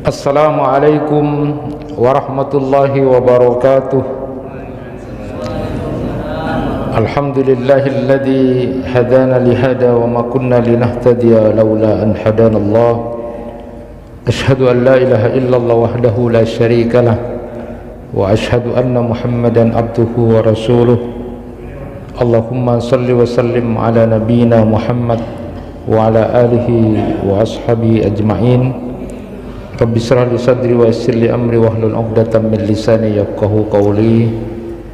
Assalamualaikum warahmatullahi wabarakatuh. Alhamdulillahilladzi hadana lihada wa ma kunna linahtadiya laula an hadanallah. Ashhadu an la ilaha illallah wahdahu la syarika lah wa ashhadu anna Muhammadan abduhu wa rasuluh. Allahumma salli wa sallim ala nabiyyina Muhammad wa ala alihi wa ashabihi ajma'in. Rabbi shrah li sadri wa yassir li amri wahlul 'uqdatam min lisani yafqahu qawli.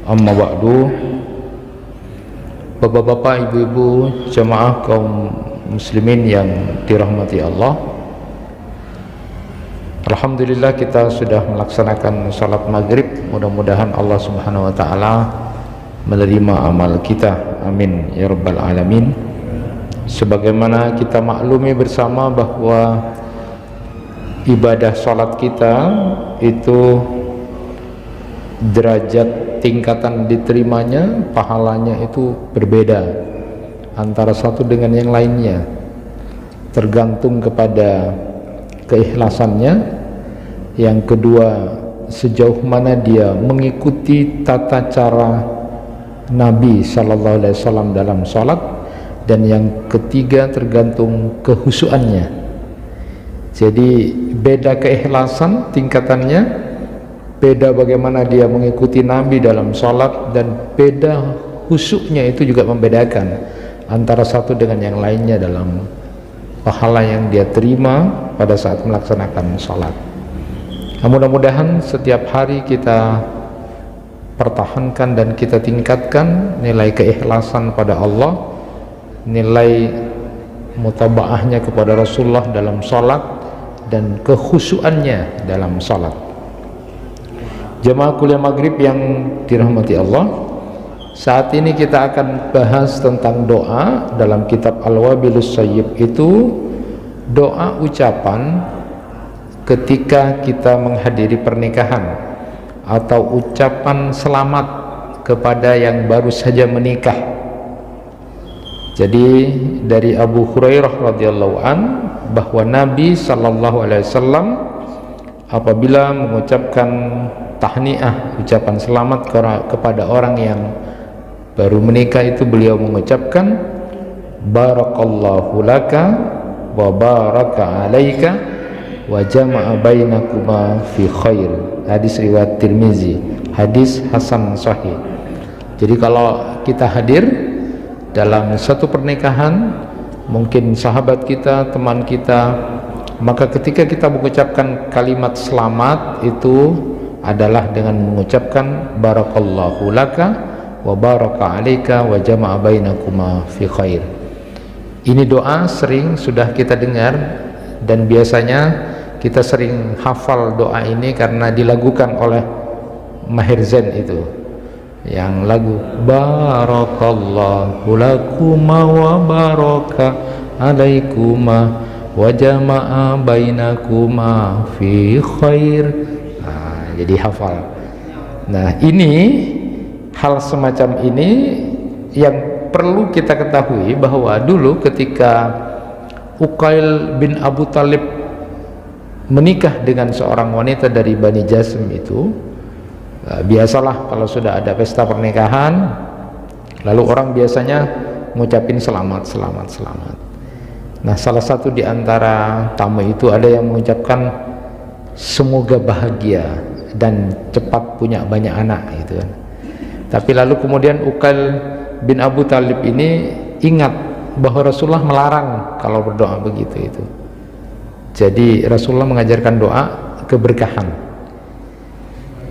Amma ba'du. Bapak-bapak, ibu-ibu, jemaah kaum muslimin yang dirahmati Allah, alhamdulillah kita sudah melaksanakan salat maghrib. Mudah-mudahan Allah subhanahu wa ta'ala menerima amal kita, amin ya rabbal alamin. Sebagaimana kita maklumi bersama bahwa ibadah salat kita itu derajat tingkatan diterimanya, pahalanya itu berbeda antara satu dengan yang lainnya, tergantung kepada keikhlasannya. Yang kedua, sejauh mana dia mengikuti tata cara Nabi sallallahu alaihi wasallam dalam salat. Dan yang ketiga, tergantung kehusuannya. Jadi beda keikhlasan tingkatannya, beda bagaimana dia mengikuti Nabi dalam salat, dan beda khusyuknya. Itu juga membedakan antara satu dengan yang lainnya dalam pahala yang dia terima pada saat melaksanakan salat. Nah, mudah-mudahan setiap hari kita pertahankan dan kita tingkatkan nilai keikhlasan pada Allah, nilai mutabaahnya kepada Rasulullah dalam salat, dan kekhusyuannya dalam salat. Jemaah kuliah maghrib yang dirahmati Allah, saat ini kita akan bahas tentang doa dalam kitab Al-Wabilus Sayyib. Itu doa ucapan ketika kita menghadiri pernikahan, atau ucapan selamat kepada yang baru saja menikah. Jadi dari Abu Hurairah radhiyallahu an, bahwa Nabi sallallahu alaihi wasallam apabila mengucapkan tahniah, ucapan selamat kepada orang yang baru menikah, itu beliau mengucapkan barakallahu laka wa baraka alaika wa jama'a bainakuma fi khair. Hadis riwayat Tirmizi, hadis hasan sahih. Jadi kalau kita hadir dalam satu pernikahan, mungkin sahabat kita, teman kita, maka ketika kita mengucapkan kalimat selamat itu adalah dengan mengucapkan barakallahu laka wa baraka alaika wa jama'a bainakuma fi khair. Ini doa sering sudah kita dengar, dan biasanya kita sering hafal doa ini karena dilagukan oleh Maher Zain itu, yang lagu barakallahu lakuma wa baraka alaikuma wa jama'a bainakuma fi khair. Nah, jadi hafal. Nah, ini hal semacam ini yang perlu kita ketahui, bahwa dulu ketika Uqail bin Abu Talib menikah dengan seorang wanita dari Bani Jasm itu, biasalah kalau sudah ada pesta pernikahan, lalu orang biasanya ngucapin selamat. Nah, salah satu di antara tamu itu ada yang mengucapkan semoga bahagia dan cepat punya banyak anak gitu kan. Tapi lalu kemudian Uqail bin Abu Talib ini ingat bahwa Rasulullah melarang kalau berdoa begitu itu. Jadi Rasulullah mengajarkan doa keberkahan.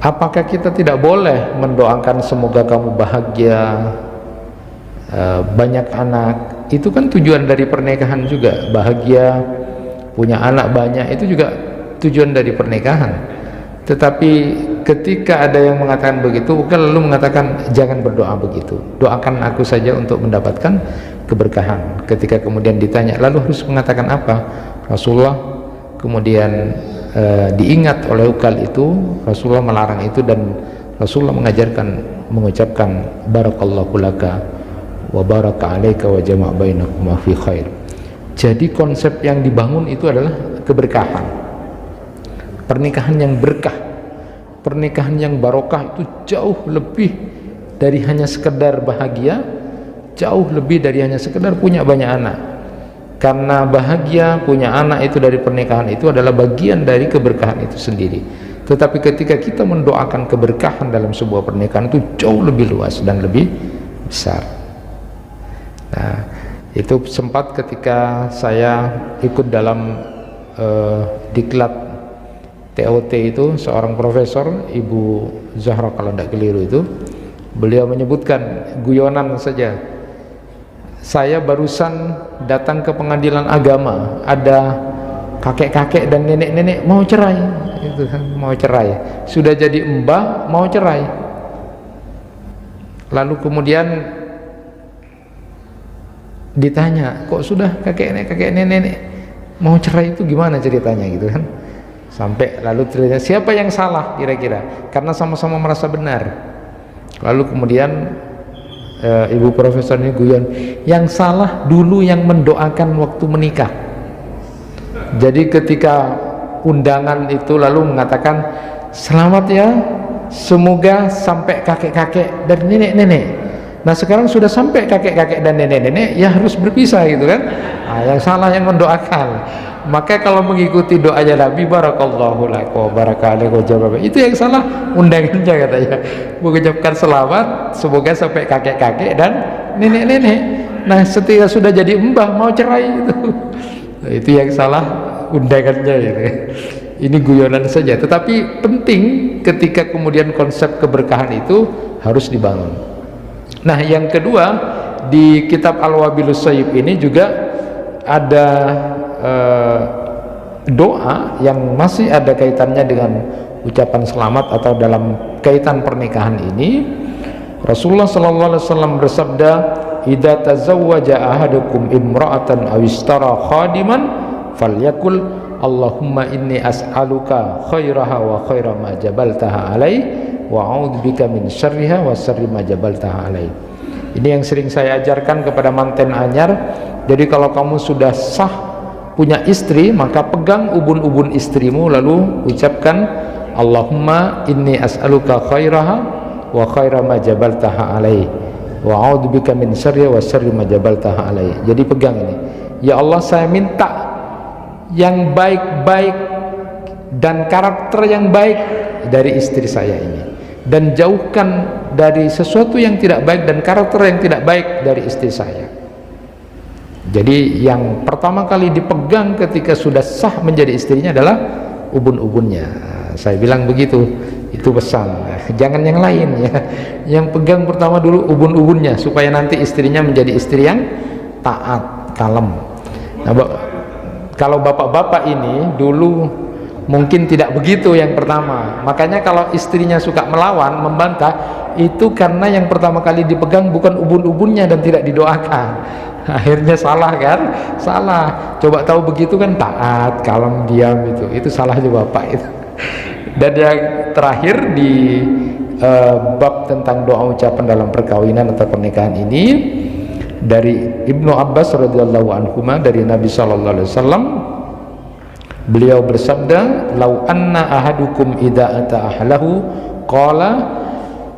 Apakah kita tidak boleh mendoakan semoga kamu bahagia, banyak anak? Itu kan tujuan dari pernikahan juga. Bahagia, punya anak banyak, itu juga tujuan dari pernikahan. Tetapi ketika ada yang mengatakan begitu, bukan lalu mengatakan jangan berdoa begitu, doakan aku saja untuk mendapatkan keberkahan. Ketika kemudian ditanya lalu harus mengatakan apa, Rasulullah kemudian diingat oleh Uqail itu, Rasulullah melarang itu, dan Rasulullah mengajarkan mengucapkan barakallahu laka wa baraka alaika wa jama' bainakuma fi khair. Jadi konsep yang dibangun itu adalah keberkahan. pernikahan yang berkah, pernikahan yang barokah itu jauh lebih dari hanya sekedar bahagia, jauh lebih dari hanya sekedar punya banyak anak. Karena bahagia punya anak itu dari pernikahan itu adalah bagian dari keberkahan itu sendiri. Tetapi ketika kita mendoakan keberkahan dalam sebuah pernikahan itu jauh lebih luas dan lebih besar. Nah, itu sempat ketika saya ikut dalam diklat TOT itu, seorang profesor, Ibu Zahra kalau tidak keliru itu, beliau menyebutkan guyonan saja, saya barusan datang ke pengadilan agama, ada kakek-kakek dan nenek-nenek mau cerai, itu kan, mau cerai, sudah jadi mbah mau cerai. Lalu kemudian ditanya, kok sudah kakek nenek mau cerai itu gimana ceritanya gitu kan? Sampai lalu ternyata siapa yang salah kira-kira? Karena sama-sama merasa benar. Lalu kemudian ibu profesor ini guyon, yang salah dulu yang mendoakan waktu menikah. Jadi ketika undangan itu lalu mengatakan selamat ya, semoga sampai kakek-kakek dan nenek-nenek. Nah sekarang sudah sampai kakek-kakek dan nenek-nenek, ya harus berpisah gitu kan. Nah, yang salah yang mendoakan. Maka kalau mengikuti doanya Nabi, barakallahu lakum barakallahu jawab, itu yang salah undangannya katanya. Mengucapkan selamat semoga sampai kakek-kakek dan nenek-nenek. Nah setelah sudah jadi mbah mau cerai itu yang salah undangannya gitu. Ini guyonan saja, tetapi penting ketika kemudian konsep keberkahan itu harus dibangun. Nah yang kedua, di kitab Al-Wabilus Shayyib ini juga ada doa yang masih ada kaitannya dengan ucapan selamat atau dalam kaitan pernikahan ini. Rasulullah sallallahu alaihi wasallam bersabda, "Idza tazawwaja ahadukum imra'atan aw istara khadiman falyakul Allahumma inni as'aluka khairaha wa khaira ma jabaltaha alai wa a'udzubika min syarriha wa syarri ma jabaltaha alai." Ini yang sering saya ajarkan kepada manten anyar. Jadi kalau kamu sudah sah punya istri, maka pegang ubun-ubun istrimu lalu ucapkan Allahumma inni as'aluka khairaha wa khaira ma jabaltaha alai wa a'udzubika min syarri wa syarri ma jabaltaha alai. Jadi pegang ini, ya Allah saya minta yang baik-baik dan karakter yang baik dari istri saya ini, dan jauhkan dari sesuatu yang tidak baik dan karakter yang tidak baik dari istri saya. Jadi yang pertama kali dipegang ketika sudah sah menjadi istrinya adalah ubun-ubunnya. Saya bilang begitu, itu pesan. Jangan yang lain ya. Yang pegang pertama dulu ubun-ubunnya supaya nanti istrinya menjadi istri yang taat, kalem. Nah, kalau bapak-bapak ini dulu mungkin tidak begitu yang pertama. Makanya kalau istrinya suka melawan, membantah, itu karena yang pertama kali dipegang bukan ubun-ubunnya dan tidak didoakan. Akhirnya salah kan? Salah. Coba tahu begitu kan taat, kalem, diam, itu salah juga bapak itu. Dan yang terakhir di bab tentang doa ucapan dalam perkawinan atau pernikahan ini, dari Ibnu Abbas radhiyallahu anhuma, dari Nabi sallallahu alaihi wasallam, beliau bersabda, "Lau anna ahadukum idza ata ahlahu qala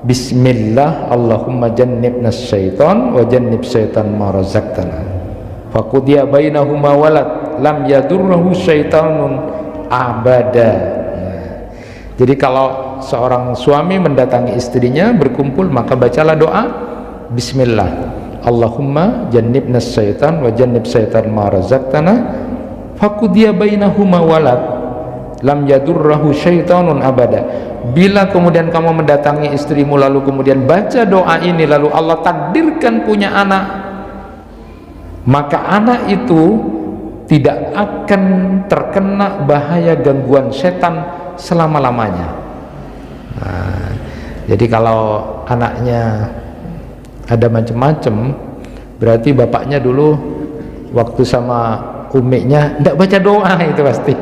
Bismillah Allahumma jannibna syaitan wa jannib syaitan ma razaqtana faqudiya bainahuma walad lam yadurruhu syaitanun abada." Jadi kalau seorang suami mendatangi istrinya berkumpul, maka bacalah doa Bismillah Allahumma jannibna syaitan wa jannib syaitan ma razaqtana faqudiya bainahuma walad lam yadurruhu syaitanun abada. Bila kemudian kamu mendatangi istrimu lalu kemudian baca doa ini, lalu Allah takdirkan punya anak, maka anak itu tidak akan terkena bahaya gangguan setan selama-lamanya. Nah, jadi kalau anaknya ada macam-macam, berarti bapaknya dulu waktu sama umiknya tidak baca doa, itu pasti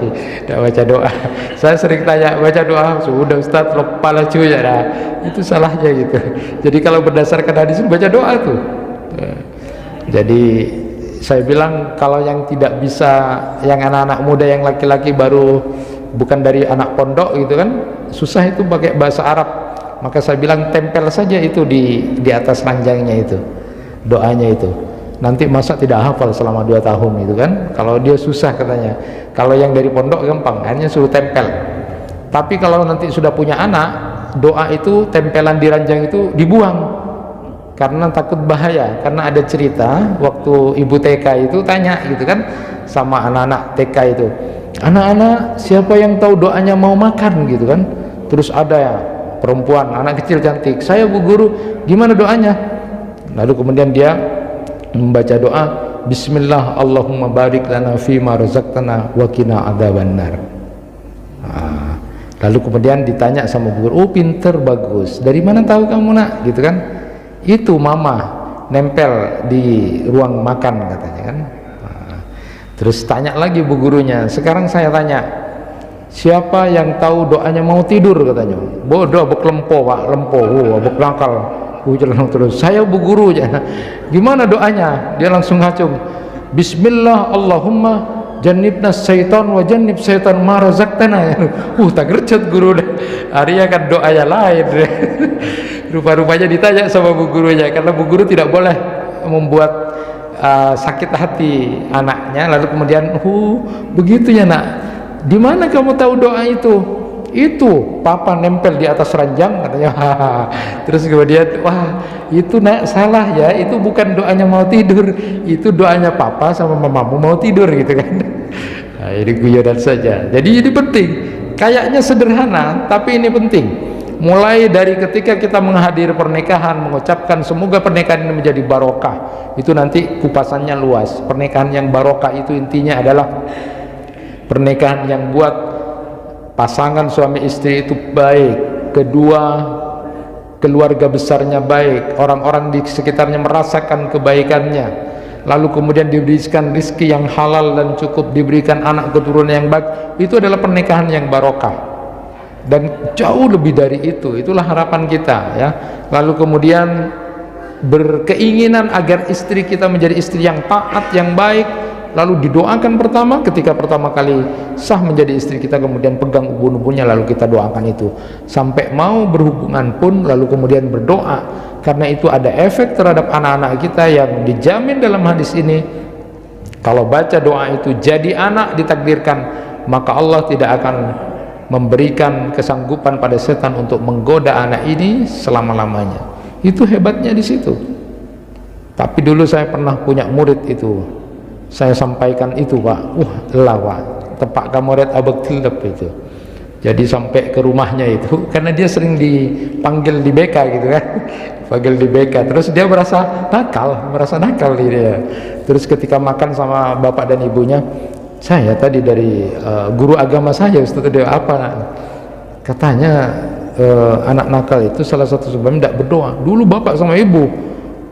tidak baca doa. Saya sering tanya, baca doa sudah Ustaz, kepala cuy ya, nah, itu salahnya gitu. Jadi kalau berdasarkan hadis baca doa tuh. Jadi saya bilang kalau yang tidak bisa, yang anak-anak muda yang laki-laki baru bukan dari anak pondok gitu kan, susah itu pakai bahasa Arab. Maka saya bilang tempel saja itu di atas ranjangnya itu doanya itu. Nanti masa tidak hafal selama 2 tahun itu kan, kalau dia susah katanya. Kalau yang dari pondok gampang, hanya suruh tempel. Tapi kalau nanti sudah punya anak, doa itu tempelan di ranjang itu dibuang karena takut bahaya. Karena ada cerita waktu ibu TK itu tanya gitu kan sama anak-anak TK itu, anak-anak siapa yang tahu doanya mau makan gitu kan. Terus ada ya perempuan, anak kecil cantik, saya bu guru, gimana doanya? Lalu kemudian dia membaca doa, Bismillah Allahumma barik lana fima razaqtana wa qina adzabannar. Lalu kemudian ditanya sama bu guru, oh pinter, bagus, dari mana tahu kamu nak gitu kan? Itu mama nempel di ruang makan katanya kan. Terus tanya lagi bu gurunya, sekarang saya tanya, siapa yang tahu doanya mau tidur katanya? Bodoh, abek lempo pak, lempo, abek nakal, terus saya bu guru aja. Gimana doanya? Dia langsung ngacung, Bismillah Allahumma jannibna syaitan wa jannib syaitan ma razaqtana. Tak gercet guru dah. Arya kan doanya lain. Rupa-rupanya ditanya sama bu gurunya, karena bu guru tidak boleh membuat sakit hati anaknya. Lalu kemudian begitu ya nak, di mana kamu tahu doa itu? Itu papa nempel di atas ranjang katanya. Terus kemudian, wah itu nak salah ya, itu bukan doanya mau tidur, itu doanya papa sama mamamu mau tidur gitu kan. Nah, ini guyonan saja. Jadi ini penting, kayaknya sederhana tapi ini penting. Mulai dari ketika kita menghadiri pernikahan, mengucapkan semoga pernikahan ini menjadi barokah, itu nanti kupasannya luas. Pernikahan yang barokah itu intinya adalah pernikahan yang buat pasangan suami istri itu baik, kedua keluarga besarnya baik, orang-orang di sekitarnya merasakan kebaikannya, lalu kemudian diberikan rezeki yang halal dan cukup, diberikan anak keturunan yang baik. Itu adalah pernikahan yang barokah. Dan jauh lebih dari itu, itulah harapan kita ya. Lalu kemudian berkeinginan agar istri kita menjadi istri yang taat, yang baik, lalu didoakan pertama, ketika pertama kali sah menjadi istri kita, kemudian pegang ubun-ubunnya, lalu kita doakan itu sampai mau berhubungan pun, lalu kemudian berdoa, karena itu ada efek terhadap anak-anak kita yang dijamin dalam hadis ini. Kalau baca doa itu jadi anak ditakdirkan, maka Allah tidak akan memberikan kesanggupan pada setan untuk menggoda anak ini selama-lamanya. Itu hebatnya di situ. Tapi dulu saya pernah punya murid itu, saya sampaikan itu pak, pak, tepak kamoret abek tilep itu. Jadi sampai ke rumahnya itu, karena dia sering dipanggil di BK gitu kan, panggil di BK, terus dia merasa nakal dia. Terus ketika makan sama bapak dan ibunya, saya tadi dari guru agama saya Ustaz, dia apa? Katanya anak nakal itu salah satu sebabnya tidak berdoa. Dulu bapak sama ibu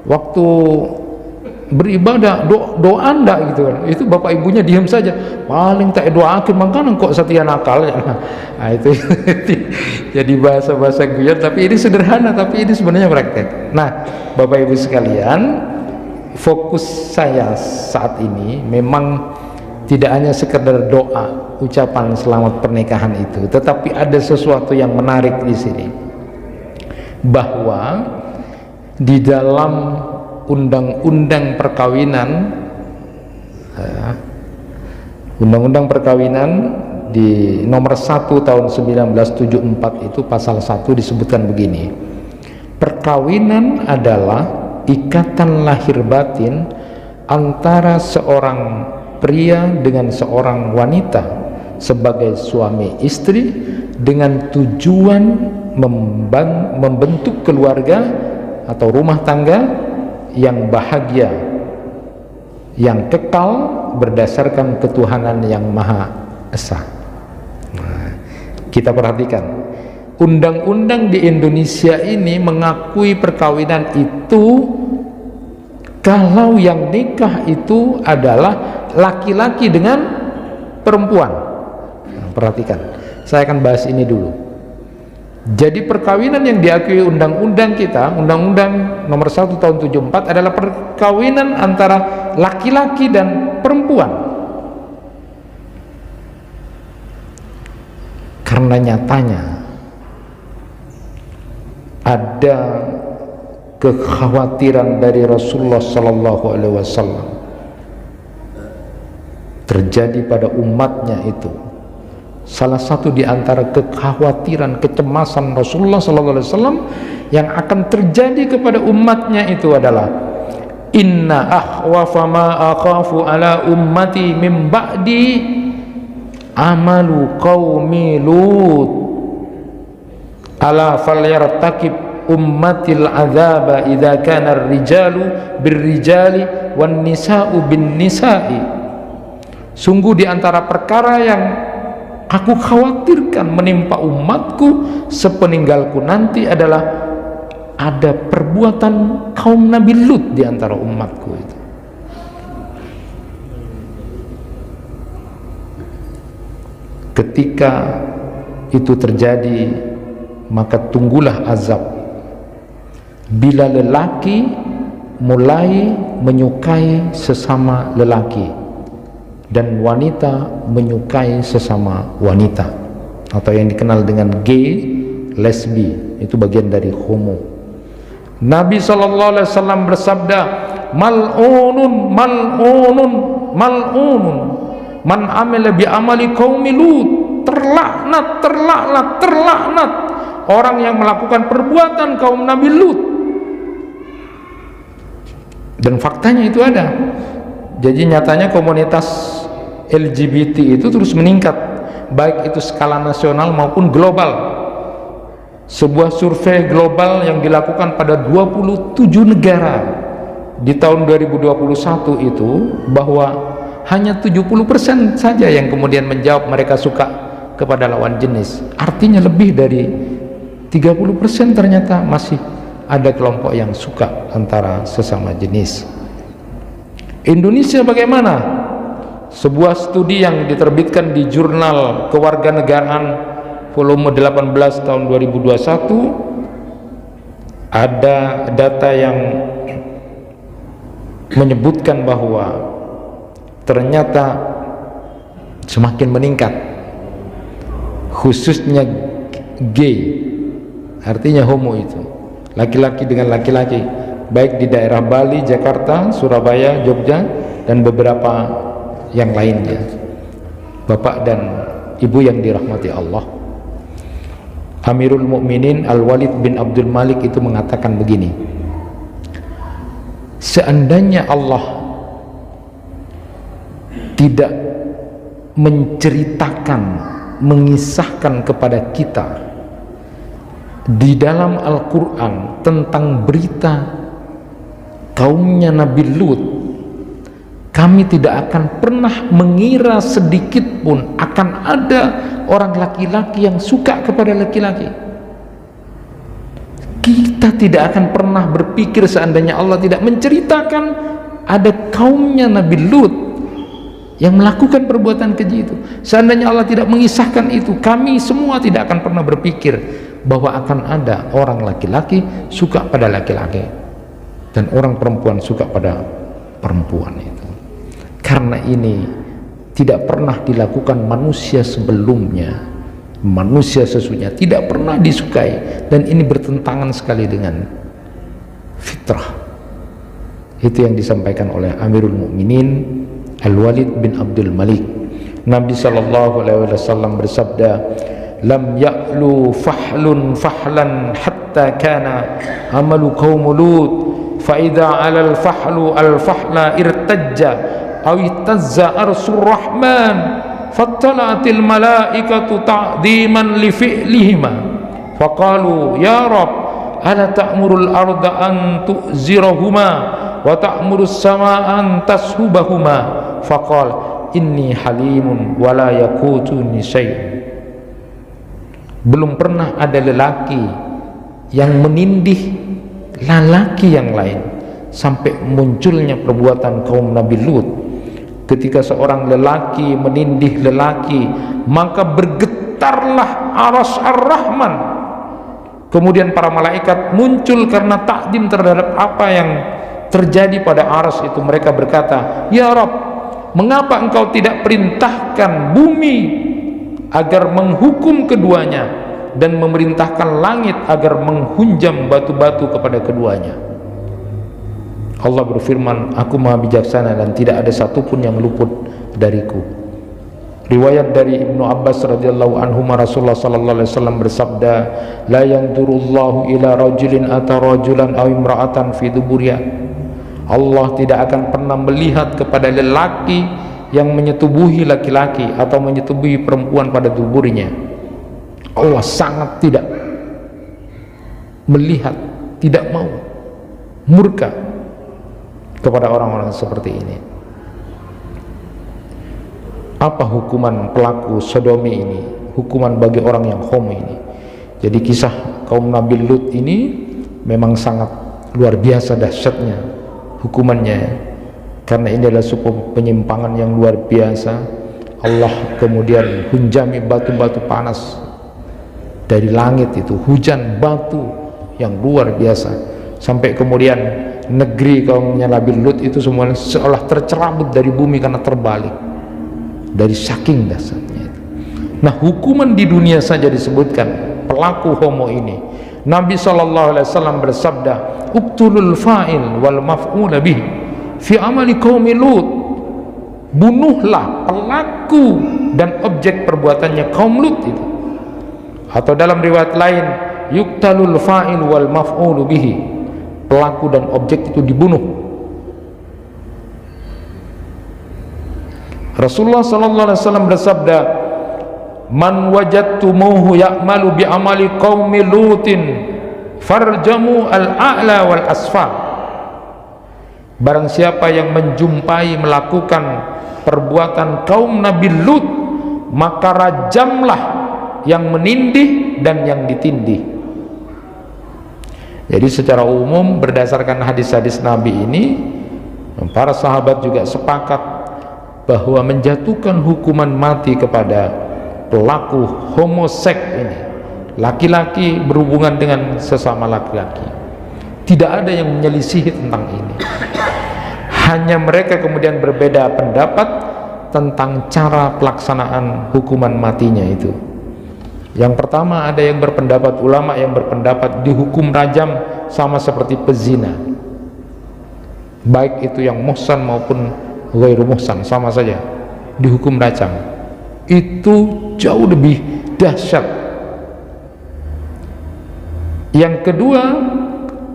waktu beribadah doa ndak gitu kan, itu bapak ibunya diam saja, paling tak doakan makanan kok setia nakal. Nah itu jadi bahasa-bahasa guyon, tapi ini sederhana, tapi ini sebenarnya praktek. Nah bapak ibu sekalian, fokus saya saat ini memang tidak hanya sekedar doa, ucapan selamat pernikahan itu, tetapi ada sesuatu yang menarik di sini, bahwa di dalam undang-undang perkawinan, undang-undang perkawinan di nomor 1 tahun 1974 itu pasal 1 disebutkan begini, perkawinan adalah ikatan lahir batin antara seorang pria dengan seorang wanita sebagai suami istri dengan tujuan membentuk keluarga atau rumah tangga yang bahagia, yang kekal berdasarkan ketuhanan yang Maha Esa. Nah, kita perhatikan, undang-undang di Indonesia ini mengakui perkawinan itu kalau yang nikah itu adalah laki-laki dengan perempuan. Nah, perhatikan, saya akan bahas ini dulu. Jadi perkawinan yang diakui undang-undang kita, undang-undang nomor 1 tahun 74 adalah perkawinan antara laki-laki dan perempuan. Karena nyatanya ada kekhawatiran dari Rasulullah sallallahu alaihi wasallam terjadi pada umatnya itu. Salah satu di antara kekhawatiran, kecemasan Rasulullah sallallahu alaihi wasallam yang akan terjadi kepada umatnya itu adalah inna akhwafa ma akhafu ala ummati min ba'di amalu qaumi Lut ala falyartakib ummatil azaba idza kana ar-rijalu birrijali wan nisa'u bin nisa'i. Sungguh di antara perkara yang aku khawatirkan menimpa umatku sepeninggalku nanti adalah ada perbuatan kaum Nabi Lut di antara umatku itu. Ketika itu terjadi, maka tunggulah azab bila lelaki mulai menyukai sesama lelaki dan wanita menyukai sesama wanita, atau yang dikenal dengan gay, lesbi, itu bagian dari homo. Nabi SAW bersabda, mal'unun mal'unun mal'unun man amila bi amali qaumi Lut. Terlaknat, terlaknat, terlaknat orang yang melakukan perbuatan kaum Nabi Lut. Dan faktanya itu ada. Jadi nyatanya komunitas LGBT itu terus meningkat, baik itu skala nasional maupun global. Sebuah survei global yang dilakukan pada 27 negara di tahun 2021 itu, bahwa hanya 70% saja yang kemudian menjawab mereka suka kepada lawan jenis. Artinya lebih dari 30% ternyata masih ada kelompok yang suka antara sesama jenis. Indonesia bagaimana? Sebuah studi yang diterbitkan di jurnal Kewarganegaraan volume 18 tahun 2021, ada data yang menyebutkan bahwa ternyata semakin meningkat, khususnya gay, artinya homo itu, laki-laki dengan laki-laki, baik di daerah Bali, Jakarta, Surabaya, Jogja, dan beberapa yang lainnya. Bapak dan Ibu yang dirahmati Allah, Amirul Mukminin Al-Walid bin Abdul Malik itu mengatakan begini, seandainya Allah tidak menceritakan, mengisahkan kepada kita di dalam Al-Quran tentang berita kaumnya Nabi Lut, kami tidak akan pernah mengira sedikit pun akan ada orang laki-laki yang suka kepada laki-laki. Kita tidak akan pernah berpikir seandainya Allah tidak menceritakan ada kaumnya Nabi Lut yang melakukan perbuatan keji itu. Seandainya Allah tidak mengisahkan itu, kami semua tidak akan pernah berpikir bahwa akan ada orang laki-laki suka pada laki-laki dan orang perempuan suka pada perempuan itu. Karena ini tidak pernah dilakukan manusia sebelumnya, manusia sesungguhnya tidak pernah disukai, dan ini bertentangan sekali dengan fitrah. Itu yang disampaikan oleh Amirul Mukminin Al-Walid bin Abdul Malik. Nabi SAW bersabda, lam ya'lu fahlun fahlan hatta kana amalu qaum Lut, fa idza 'alal fahlu al-fahla irtajja aw ittazza arsur rahman fattala'atil malaikatu ta'dhiman li fi'lihima faqalu ya rab ala ta'murul arda an tu'zirahuma wa ta'murus samaa an tashubahuma faqal inni halimun wa la yakutuni syai'. Belum pernah ada lelaki yang menindih lelaki yang lain sampai munculnya perbuatan kaum Nabi Lut. Ketika seorang lelaki menindih lelaki, maka bergetarlah aras ar-Rahman. Kemudian para malaikat muncul karena takdim terhadap apa yang terjadi pada aras itu. Mereka berkata, ya Rabb, mengapa engkau tidak perintahkan bumi agar menghukum keduanya dan memerintahkan langit agar menghunjam batu-batu kepada keduanya. Allah berfirman, aku maha bijaksana dan tidak ada satupun yang luput dariku. Riwayat dari Ibnu Abbas radhiyallahu anhu, Rasulullah sallallahu alaihi wasallam bersabda, la yanzurullahu ila rajulin ata rajulan aw imra'atan fi duburiha. Allah tidak akan pernah melihat kepada lelaki yang menyetubuhi laki-laki atau menyetubuhi perempuan pada tubuhnya. Allah sangat tidak melihat, tidak mau, murka kepada orang-orang seperti ini. Apa hukuman pelaku sodomi ini? Hukuman bagi orang yang homo ini. Jadi kisah kaum Nabi Lut ini memang sangat luar biasa dahsyatnya hukumannya, karena ini adalah sebuah penyimpangan yang luar biasa. Allah kemudian hunjami batu-batu panas dari langit, itu hujan batu yang luar biasa, sampai kemudian negeri kaumnya Nabi Lut itu semuanya seolah tercerabut dari bumi karena terbalik dari saking dahsyatnya itu. Nah, hukuman di dunia saja disebutkan pelaku homo ini. Nabi SAW bersabda, uqtulul fa'il wal maf'ula bih fi amali qaumi Lut. Bunuhlah pelaku dan objek perbuatannya kaum Lut itu. Atau dalam riwayat lain, yuqtalul fa'il wal maf'ulu bihi, pelaku dan objek itu dibunuh. Rasulullah SAW bersabda, man wajadtumuhu ya'malu bi amali qaumi Lutin farjamu al-a'la wal asfal. Barang siapa yang menjumpai melakukan perbuatan kaum Nabi Lut, maka rajamlah yang menindih dan yang ditindih. Jadi secara umum berdasarkan hadis-hadis Nabi ini, para sahabat juga sepakat bahwa menjatuhkan hukuman mati kepada pelaku homoseks ini, laki-laki berhubungan dengan sesama laki-laki, tidak ada yang menyelisihi tentang ini. Hanya mereka kemudian berbeda pendapat tentang cara pelaksanaan hukuman matinya itu. Yang pertama, ada yang berpendapat, ulama yang berpendapat dihukum rajam sama seperti pezina, baik itu yang muhsan maupun ghairu muhsan, sama saja dihukum rajam. Itu jauh lebih dahsyat. Yang kedua,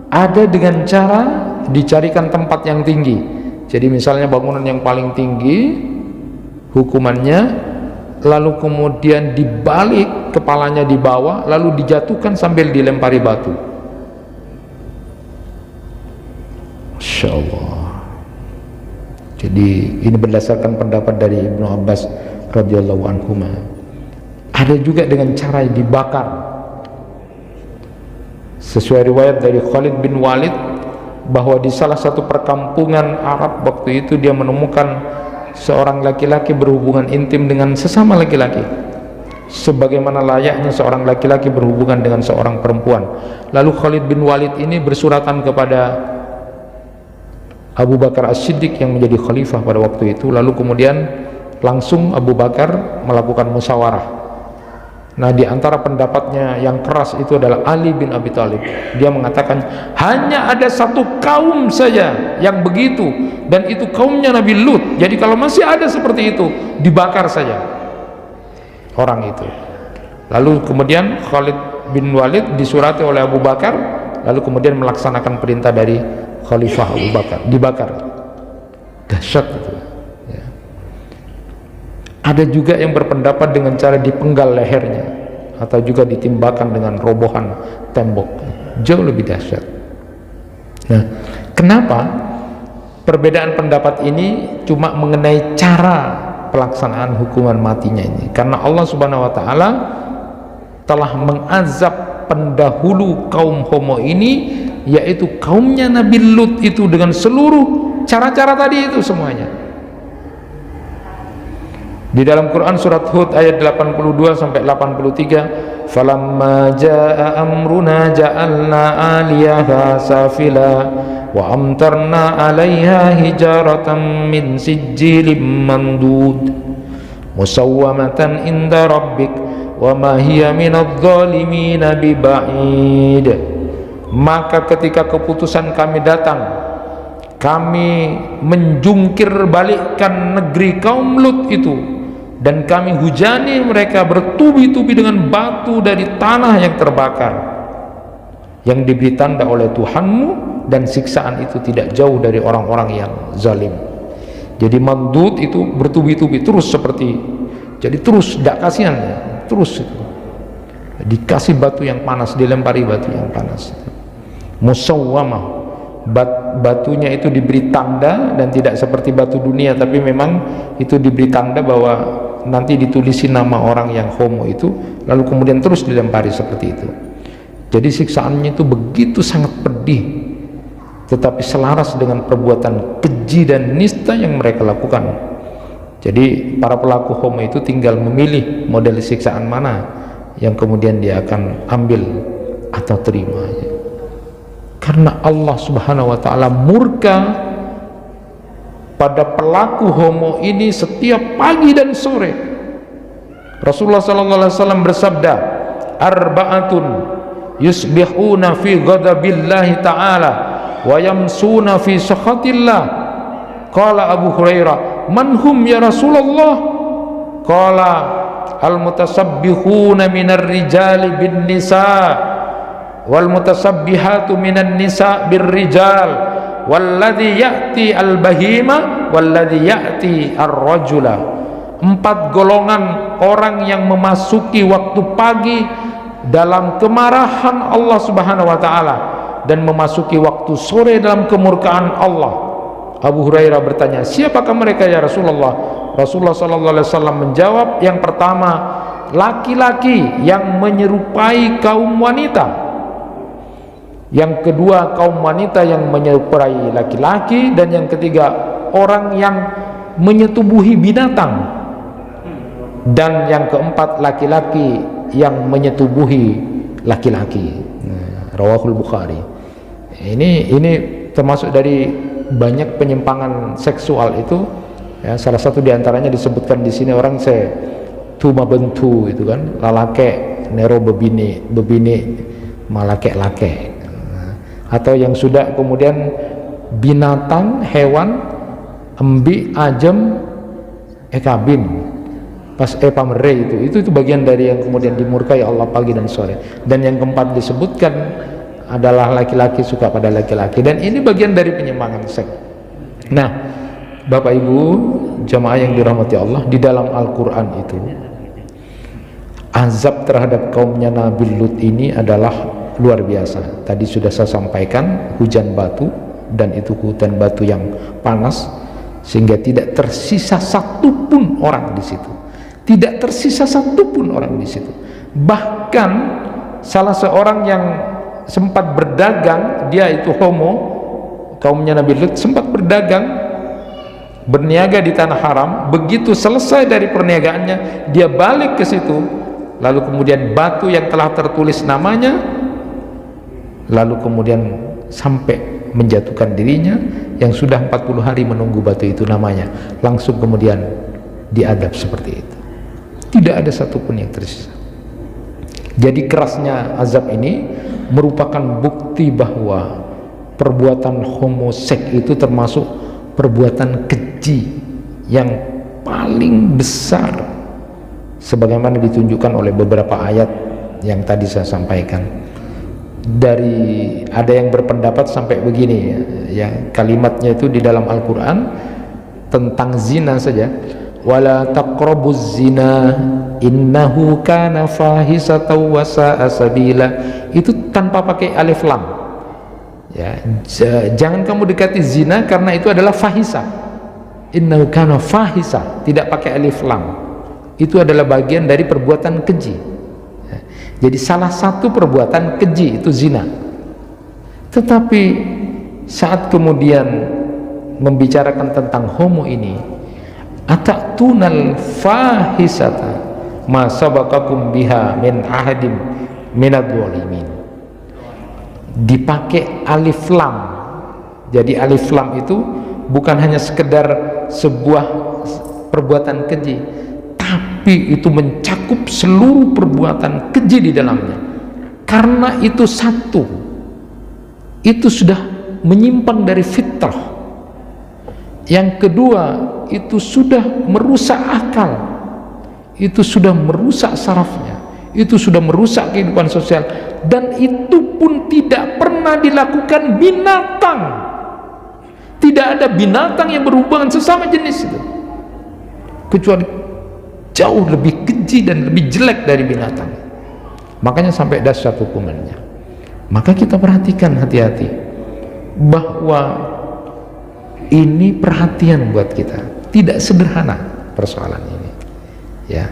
ada dengan cara dicarikan tempat yang tinggi. Jadi misalnya bangunan yang paling tinggi hukumannya, lalu kemudian dibalik kepalanya di bawah, lalu dijatuhkan sambil dilempari batu. Masya Allah. Jadi ini berdasarkan pendapat dari Ibnu Abbas radhiyallahu anhu. Ada juga dengan cara dibakar. Sesuai riwayat dari Khalid bin Walid bahwa di salah satu perkampungan Arab waktu itu dia menemukan seorang laki-laki berhubungan intim dengan sesama laki-laki, sebagaimana layaknya seorang laki-laki berhubungan dengan seorang perempuan. Lalu Khalid bin Walid ini bersuratan kepada Abu Bakar As-Siddiq yang menjadi khalifah pada waktu itu. Lalu kemudian langsung Abu Bakar melakukan musyawarah. Nah, di antara pendapatnya yang keras itu adalah Ali bin Abi Thalib. Dia mengatakan hanya ada satu kaum saja yang begitu, dan itu kaumnya Nabi Lut. Jadi kalau masih ada seperti itu, dibakar saja orang itu. Lalu kemudian Khalid bin Walid disurati oleh Abu Bakar, lalu kemudian melaksanakan perintah dari Khalifah Abu Bakar, dibakar. Dahsyat itu ya. Ada juga yang berpendapat dengan cara dipenggal lehernya, atau juga ditimbakan dengan robohan tembok, jauh lebih dahsyat. Nah, kenapa perbedaan pendapat ini cuma mengenai cara pelaksanaan hukuman matinya ini? Karena Allah Subhanahu wa taala telah mengazab pendahulu kaum homo ini, yaitu kaumnya Nabi Lut itu, dengan seluruh cara-cara tadi itu semuanya. Di dalam Quran surat Hud ayat 82 sampai 83, falamma jaa amruna ja'alna 'aliyaha safila wa amtarna 'alaiha hijaratan min sijilin mandud musawwamatan inda rabbik wa ma hiya minadh dhalimin biba'id. Maka ketika keputusan kami datang, kami menjungkir balikkan negeri kaum Lut itu, dan kami hujani mereka bertubi-tubi dengan batu dari tanah yang terbakar, yang diberi tanda oleh Tuhanmu, dan siksaan itu tidak jauh dari orang-orang yang zalim. Jadi mandud itu bertubi-tubi terus seperti, jadi terus tidak kasihan, terus itu dikasih batu yang panas, dilempari batu yang panas. Musawwamah, batunya itu diberi tanda, dan tidak seperti batu dunia, tapi memang itu diberi tanda bahwa nanti ditulisi nama orang yang homo itu, lalu kemudian terus dilempari seperti itu. Jadi siksaannya itu begitu sangat pedih, tetapi selaras dengan perbuatan keji dan nista yang mereka lakukan. Jadi para pelaku homo itu tinggal memilih model siksaan mana yang kemudian dia akan ambil atau terima. Karena Allah Subhanahu wa ta'ala murka pada pelaku homo ini setiap pagi dan sore. Rasulullah sallallahu alaihi wasallam bersabda, arba'atun yusbihuna fi ghadabillahi ta'ala wa yamsuna fi sakhatillah. Qala Abu Hurairah, man hum ya Rasulullah? Qala al-mutasabbihuna minar rijali bin nisa' wal mutasabbihatu minan nisa bir rijal walladhi ya'ti al bahima walladhi ya'ti ar rajula. 4 golongan orang yang memasuki waktu pagi dalam kemarahan Allah Subhanahu wa ta'ala, dan memasuki waktu sore dalam kemurkaan Allah. Abu Hurairah bertanya, siapakah mereka ya Rasulullah? Rasulullah sallallahu alaihi wasallam menjawab, yang pertama laki-laki yang menyerupai kaum wanita, yang kedua kaum wanita yang menyerupai laki-laki, dan yang ketiga orang yang menyetubuhi binatang, dan yang keempat laki-laki yang menyetubuhi laki-laki. Rawahul Bukhari. Ini termasuk dari banyak penyimpangan seksual itu, ya, salah satu diantaranya disebutkan di sini, orang se tuma bentu itu kan, lalake nero bebini malake-lake, atau yang sudah kemudian binatang, hewan, embi, ajem, kabin, pas pamere itu bagian dari yang kemudian dimurkai Allah pagi dan sore. Dan yang keempat disebutkan adalah laki-laki suka pada laki-laki, dan ini bagian dari penyimpangan seks. Nah, Bapak Ibu jamaah yang dirahmati Allah, di dalam Al-Quran itu azab terhadap kaumnya Nabi Lut ini adalah luar biasa. Tadi sudah saya sampaikan, hujan batu, dan itu hujan batu yang panas, sehingga tidak tersisa satupun orang di situ. Tidak tersisa satupun orang di situ. Bahkan salah seorang yang sempat berdagang, dia itu homo, kaumnya Nabi Lut sempat berdagang, berniaga di tanah haram. Begitu selesai dari perniagaannya, dia balik ke situ, lalu kemudian batu yang telah tertulis namanya, lalu kemudian sampai menjatuhkan dirinya yang sudah 40 hari menunggu batu itu namanya, langsung kemudian diadab seperti itu. Tidak ada satupun yang tersisa. Jadi kerasnya azab ini merupakan bukti bahwa perbuatan homoseks itu termasuk perbuatan keji yang paling besar, sebagaimana ditunjukkan oleh beberapa ayat yang tadi saya sampaikan. Dari ada yang berpendapat sampai begini, ya, kalimatnya itu di dalam Al-Quran tentang zina saja, wala taqrabuz zina innahu kana fahisatan wa sa'a sabila, itu tanpa pakai alif lam, ya, jangan kamu dekati zina karena itu adalah fahisa. Innahu kana fahisa, tidak pakai alif lam, itu adalah bagian dari perbuatan keji. Jadi salah satu perbuatan keji itu zina. Tetapi saat kemudian membicarakan tentang homo ini, ataktunal fahisata ma sabaqakum biha min ahadim minadh dhalimin, dipakai alif lam. Jadi alif lam itu bukan hanya sekedar sebuah perbuatan keji, tapi itu mencakup seluruh perbuatan keji di dalamnya. Karena itu satu, itu sudah menyimpang dari fitrah. Yang kedua, itu sudah merusak akal, itu sudah merusak sarafnya, itu sudah merusak kehidupan sosial, dan itu pun tidak pernah dilakukan binatang. Tidak ada binatang yang berhubungan sesama jenis itu, kecuali jauh lebih keji dan lebih jelek dari binatang. Makanya sampai dahsyat hukumannya. Maka kita perhatikan hati-hati bahwa ini perhatian buat kita, tidak sederhana persoalan ini, ya.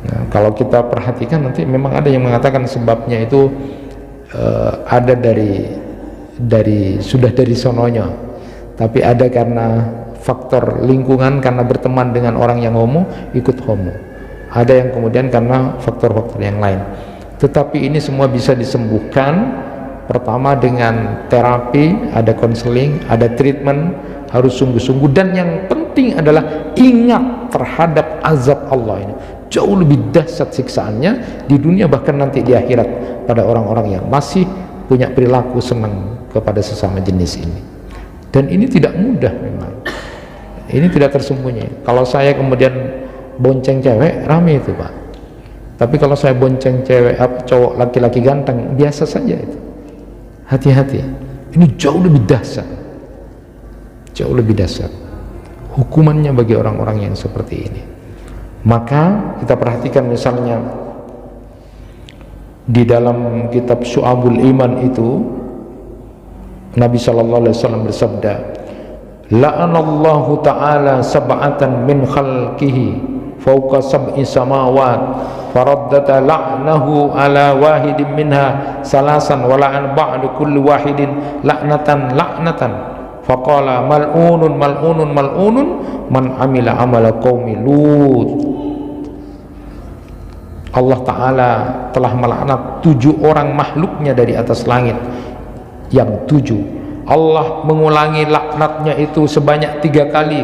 Nah, kalau kita perhatikan nanti memang ada yang mengatakan sebabnya itu ada dari sudah dari sononya, tapi ada karena faktor lingkungan, karena berteman dengan orang yang homo ikut homo, ada yang kemudian karena faktor-faktor yang lain. Tetapi ini semua bisa disembuhkan, pertama dengan terapi, ada konseling, ada treatment, harus sungguh-sungguh, dan yang penting adalah ingat terhadap azab Allah ini. Jauh lebih dahsyat siksaannya di dunia, bahkan nanti di akhirat pada orang-orang yang masih punya perilaku senang kepada sesama jenis ini. Dan ini tidak mudah memang, ini tidak tersembunyi. Kalau saya kemudian bonceng cewek, rame itu Pak. Tapi kalau saya bonceng cewek, cowok laki-laki ganteng, biasa saja itu. Hati-hati, ini jauh lebih dahsyat, jauh lebih dahsyat hukumannya bagi orang-orang yang seperti ini. Maka kita perhatikan misalnya di dalam kitab Syu'abul Iman itu Nabi sallallahu alaihi wasallam bersabda, la'anallahu ta'ala sab'atan min khalqihi fawqa sab'i samawat faraddata la'nahu ala wahidin minha salasan wa la'an ba'du kulli wahidin la'natan faqala mal'unun mal'unun mal'unun man amila amala qaumi Lut. Allah Ta'ala telah melaknat 7 orang makhluknya dari atas langit yang 7. Allah mengulangi laknatnya itu sebanyak 3 kali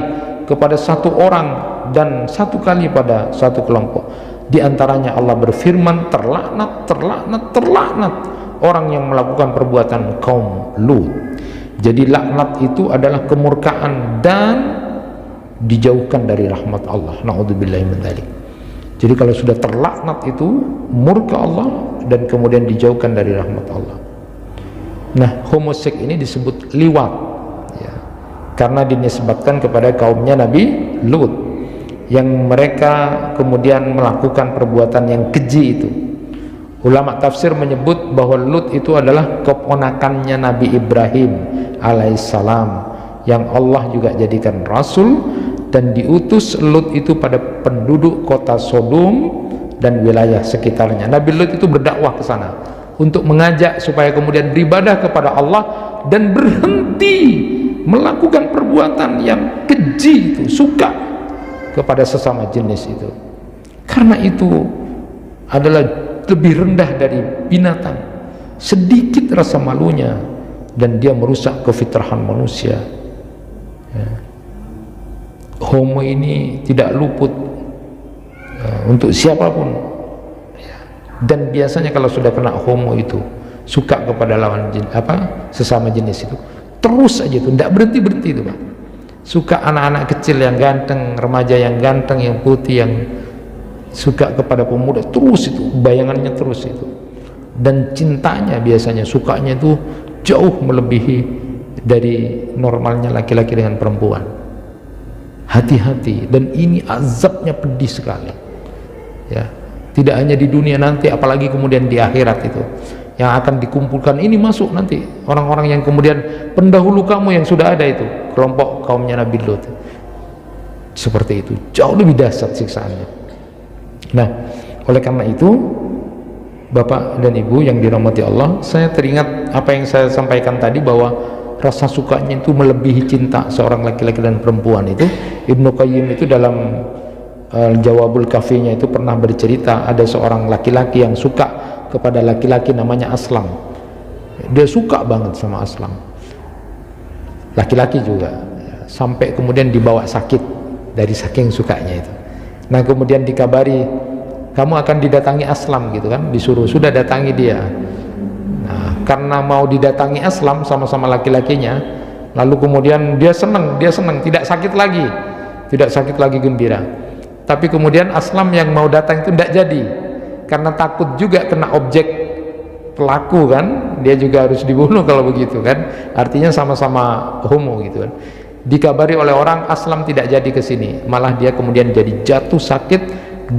kepada 1 orang dan 1 kali pada 1 kelompok. Di antaranya Allah berfirman, terlaknat, terlaknat, terlaknat orang yang melakukan perbuatan kaum Lut. Jadi laknat itu adalah kemurkaan dan dijauhkan dari rahmat Allah. Na'udzubillahi min dzalik. Jadi kalau sudah terlaknat itu murka Allah dan kemudian dijauhkan dari rahmat Allah. Nah, homoseks ini disebut liwat, ya, karena dinisbatkan kepada kaumnya Nabi Lut, yang mereka kemudian melakukan perbuatan yang keji itu. Ulama tafsir menyebut bahwa Lut itu adalah keponakannya Nabi Ibrahim alaihissalam, yang Allah juga jadikan rasul, dan diutus Lut itu pada penduduk kota Sodom dan wilayah sekitarnya. Nabi Lut itu berdakwah ke sana untuk mengajak supaya kemudian beribadah kepada Allah dan berhenti melakukan perbuatan yang keji itu, suka kepada sesama jenis itu. Karena itu adalah lebih rendah dari binatang, sedikit rasa malunya, dan dia merusak kefitrahan manusia, ya. Homo ini tidak luput untuk siapapun, ya. Dan biasanya kalau sudah kena homo itu suka kepada lawan sesama jenis itu terus aja itu, tidak berhenti itu Pak. Suka anak-anak kecil yang ganteng, remaja yang ganteng, yang putih, yang suka kepada pemuda, terus itu bayangannya terus itu. Dan cintanya biasanya, sukanya itu jauh melebihi dari normalnya laki-laki dengan perempuan. Hati-hati, dan ini azabnya pedih sekali, ya. Tidak hanya di dunia nanti, apalagi kemudian di akhirat itu yang akan dikumpulkan. Ini masuk nanti orang-orang yang kemudian pendahulu kamu yang sudah ada itu, kelompok kaumnya Nabi Lut, seperti itu, jauh lebih dahsyat siksaannya. Nah, oleh karena itu Bapak dan Ibu yang dirahmati Allah, saya teringat apa yang saya sampaikan tadi, bahwa rasa sukanya itu melebihi cinta seorang laki-laki dan perempuan itu. Ibnu Qayyim itu dalam Jawabul Kafinya itu pernah bercerita, ada seorang laki-laki yang suka kepada laki-laki namanya Aslam. Dia suka banget sama Aslam, laki-laki juga, sampai kemudian dibawa sakit dari saking sukanya itu. Nah kemudian dikabari, kamu akan didatangi Aslam gitu kan, disuruh, sudah datangi dia. Nah karena mau didatangi Aslam sama-sama laki-lakinya, lalu kemudian dia senang, tidak sakit lagi gembira. Tapi kemudian Aslam yang mau datang itu tidak jadi, karena takut juga kena objek pelaku kan, dia juga harus dibunuh kalau begitu kan, artinya sama-sama homo gitu kan. Dikabari oleh orang, Aslam tidak jadi ke sini, malah dia kemudian jadi jatuh sakit,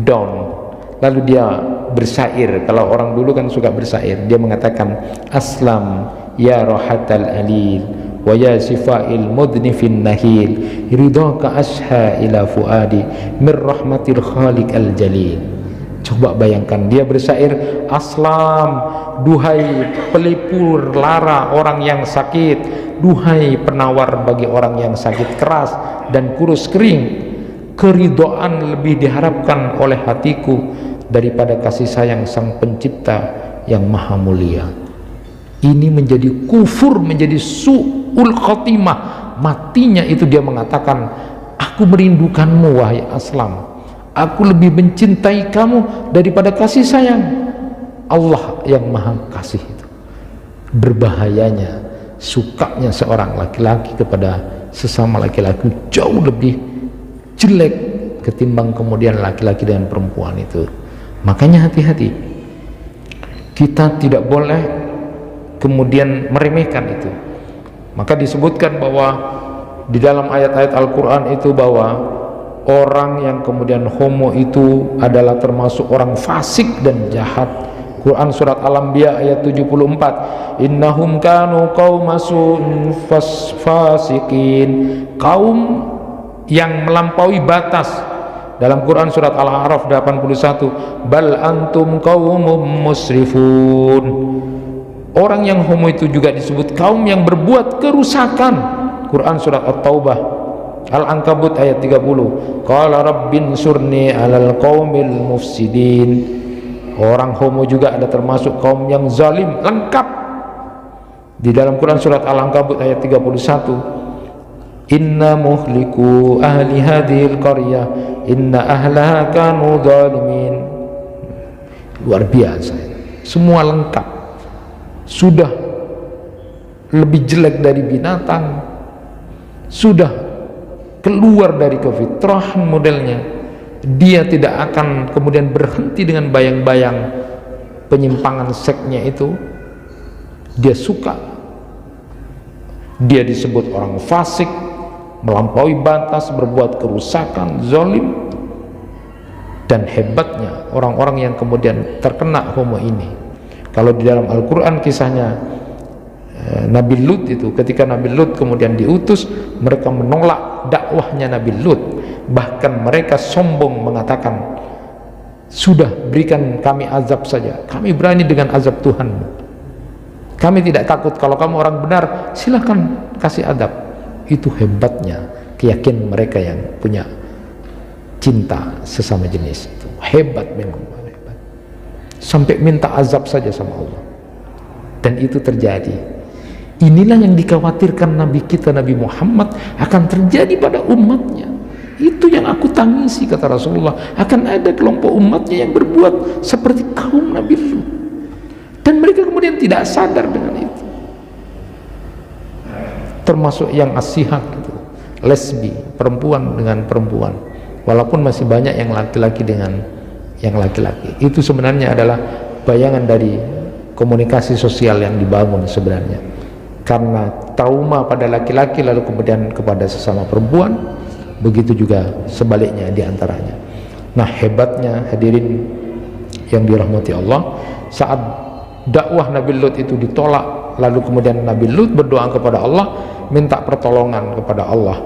down. Lalu dia bersyair, kalau orang dulu kan suka bersyair, dia mengatakan, Aslam ya rohatal alil wa ya sifail mudnifin nahil ridhaka asha ila fuadi mir rahmatil khaliq al jalil. Coba bayangkan, dia bersyair, Aslam, duhai pelipur lara orang yang sakit, duhai penawar bagi orang yang sakit keras dan kurus kering, keridhaan lebih diharapkan oleh hatiku daripada kasih sayang sang pencipta yang maha mulia. Ini menjadi kufur, menjadi su'ul khotimah. Matinya itu dia mengatakan, aku merindukanmu wahai Aslam, aku lebih mencintai kamu daripada kasih sayang Allah yang maha kasih itu. Berbahayanya sukanya seorang laki-laki kepada sesama laki-laki jauh lebih jelek ketimbang kemudian laki-laki dengan perempuan itu. Makanya hati-hati, kita tidak boleh kemudian meremehkan itu. Maka disebutkan bahwa di dalam ayat-ayat Al-Quran itu bahwa orang yang kemudian homo itu adalah termasuk orang fasik dan jahat. Quran surat Al-Anbiya ayat 74, innahum kanu qaumasun fasikin, kaum yang melampaui batas. Dalam Quran surat Al-A'raf 81, bal antum qaumum musrifun. Orang yang homo itu juga disebut kaum yang berbuat kerusakan. Quran surat At-Taubah Al-Ankabut ayat 30, qala rabbin surni alal qaumil mufsidin. Orang homo juga ada termasuk kaum yang zalim, lengkap. Di dalam Quran surat Al-Ankabut ayat 31, inna muhliku ahli hadhil qaryah inna ahlaha kanu zalimin. Luar biasa, semua lengkap, sudah lebih jelek dari binatang, sudah keluar dari kefitrahan modelnya. Dia tidak akan kemudian berhenti dengan bayang-bayang penyimpangan seksnya itu. Dia suka, dia disebut orang fasik, melampaui batas, berbuat kerusakan, zalim. Dan hebatnya orang-orang yang kemudian terkena homo ini, kalau di dalam Al-Quran kisahnya Nabi Lut itu, ketika Nabi Lut kemudian diutus, mereka menolak dakwahnya Nabi Lut. Bahkan mereka sombong mengatakan, sudah berikan kami azab saja, kami berani dengan azab Tuhanmu, kami tidak takut, kalau kamu orang benar silahkan kasih azab. Itu hebatnya keyakinan mereka yang punya cinta sesama jenis itu. Hebat memang, hebat. Sampai minta azab saja sama Allah. Dan itu terjadi. Inilah yang dikhawatirkan Nabi kita, Nabi Muhammad, akan terjadi pada umatnya. Itu yang aku tangisi, kata Rasulullah, akan ada kelompok umatnya yang berbuat seperti kaum Nabi Lut. Dan mereka kemudian tidak sadar dengan itu. Termasuk yang asihat gitu, lesbi, perempuan dengan perempuan, walaupun masih banyak yang laki-laki dengan yang laki-laki. Itu sebenarnya adalah bayangan dari komunikasi sosial yang dibangun sebenarnya, karena trauma pada laki-laki lalu kemudian kepada sesama perempuan, begitu juga sebaliknya diantaranya. Nah hebatnya hadirin yang dirahmati Allah, saat dakwah Nabi Lut itu ditolak, lalu kemudian Nabi Lut berdoa kepada Allah, minta pertolongan kepada Allah,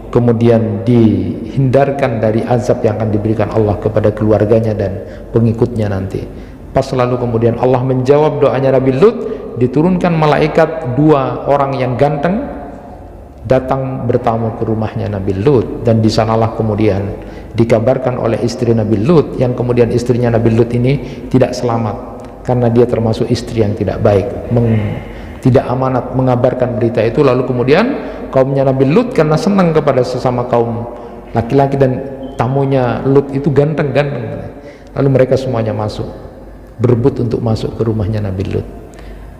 kemudian dihindarkan dari azab yang akan diberikan Allah kepada keluarganya dan pengikutnya nanti. Pas lalu kemudian Allah menjawab doanya Nabi Lut, diturunkan malaikat dua orang yang ganteng datang bertamu ke rumahnya Nabi Lut, dan di sanalah kemudian dikabarkan oleh istri Nabi Lut, yang kemudian istrinya Nabi Lut ini tidak selamat karena dia termasuk istri yang tidak baik, tidak amanat mengabarkan berita itu. Lalu kemudian kaumnya Nabi Lut karena senang kepada sesama kaum laki-laki dan tamunya Lut itu ganteng-ganteng. Lalu mereka semuanya masuk, berebut untuk masuk ke rumahnya Nabi Lut.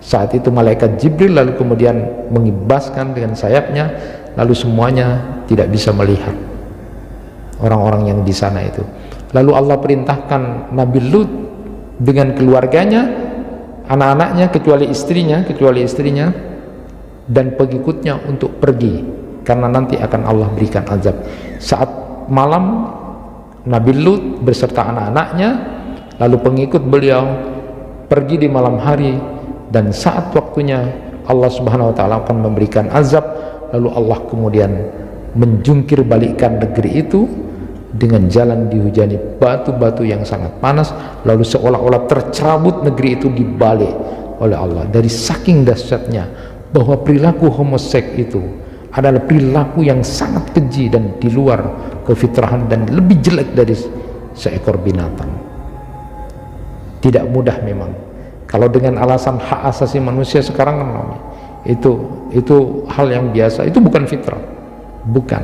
Saat itu malaikat Jibril lalu kemudian mengibaskan dengan sayapnya, lalu semuanya tidak bisa melihat orang-orang yang di sana itu. Lalu Allah perintahkan Nabi Lut dengan keluarganya, anak-anaknya kecuali istrinya dan pengikutnya untuk pergi, karena nanti akan Allah berikan azab. Saat malam Nabi Lut beserta anak-anaknya lalu pengikut beliau pergi di malam hari, dan saat waktunya Allah Subhanahu wa taala akan memberikan azab, lalu Allah kemudian menjungkir balikkan negeri itu dengan jalan dihujani batu-batu yang sangat panas, lalu seolah-olah tercerabut negeri itu dibalik oleh Allah. Dari saking dahsyatnya bahwa perilaku homoseks itu adalah perilaku yang sangat keji dan di luar kefitrahan dan lebih jelek dari seekor binatang. Tidak mudah memang. Kalau dengan alasan hak asasi manusia sekarang kan itu hal yang biasa, itu bukan fitrah, bukan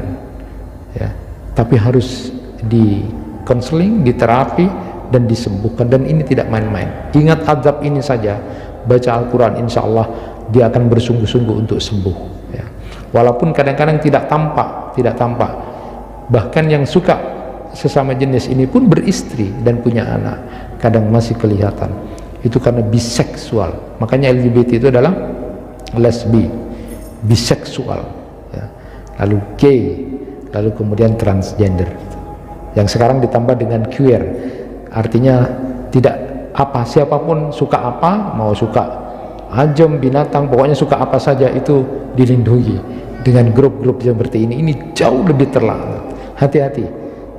ya, tapi harus di konseling, diterapi dan disembuhkan, dan ini tidak main-main. Ingat azab ini saja, baca Al-Quran, insya Allah dia akan bersungguh-sungguh untuk sembuh ya. Walaupun kadang-kadang tidak tampak, bahkan yang suka sesama jenis ini pun beristri dan punya anak, kadang masih kelihatan. Itu karena biseksual. Makanya LGBT itu adalah lesbi, biseksual ya. Lalu gay, lalu kemudian transgender, yang sekarang ditambah dengan queer, artinya tidak apa, siapapun suka apa, mau suka ajam, binatang, pokoknya suka apa saja itu dilindungi dengan grup-grup seperti ini. Ini jauh lebih terlambat. Hati-hati,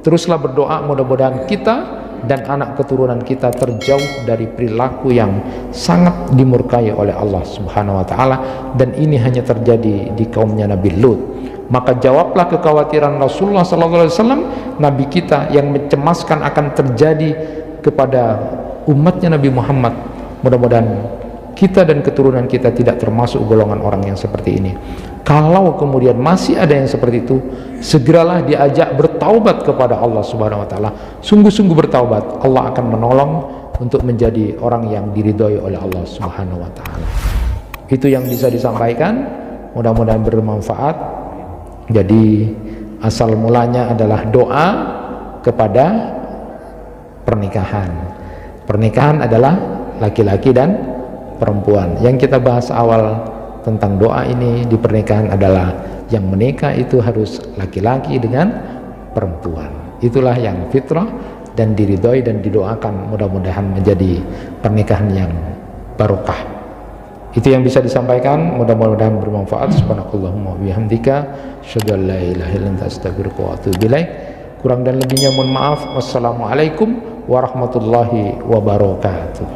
teruslah berdoa, mudah-mudahan kita dan anak keturunan kita terjauh dari perilaku yang sangat dimurkai oleh Allah Subhanahu wa taala, dan ini hanya terjadi di kaumnya Nabi Lut. Maka jawablah kekhawatiran Rasulullah SAW, Nabi kita, yang mencemaskan akan terjadi kepada umatnya Nabi Muhammad. Mudah-mudahan kita dan keturunan kita tidak termasuk golongan orang yang seperti ini. Kalau kemudian masih ada yang seperti itu, segeralah diajak bertaubat kepada Allah Subhanahu wa taala. Sungguh-sungguh bertaubat, Allah akan menolong untuk menjadi orang yang diridhoi oleh Allah Subhanahu wa taala. Itu yang bisa disampaikan, mudah-mudahan bermanfaat. Jadi asal mulanya adalah doa kepada pernikahan. Pernikahan adalah laki-laki dan perempuan. Yang kita bahas awal tentang doa ini di pernikahan adalah yang menikah itu harus laki-laki dengan perempuan. Itulah yang fitrah dan diridhoi dan didoakan, mudah-mudahan menjadi pernikahan yang barokah. Itu yang bisa disampaikan, mudah-mudahan bermanfaat. Subhanakallahumma bihamdika, asyhadu an la ilaha illa anta, astaghfiruka wa atubu ilaik. Kurang dan lebihnya mohon maaf. Wassalamualaikum warahmatullahi wabarakatuh.